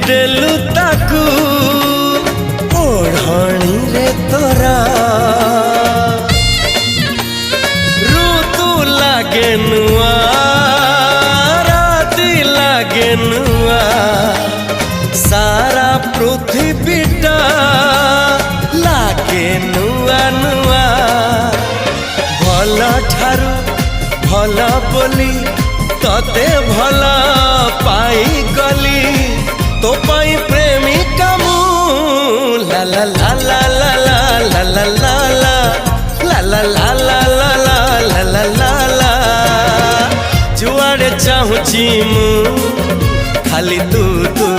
देलु ताकू ओढ़णी रे तोरा ऋतु लागे नुआ राति लागे नुआ सारा पृथ्वीटा लागे नुआ नुआ भल ठारू भल बोली तते भल पाई गली तो पाई प्रेमिका मु ला ला ला ला ला ला ला ला ला ला ला ला ला ला ला ला ला जुआड़े चाहूची मु खाली तू तू।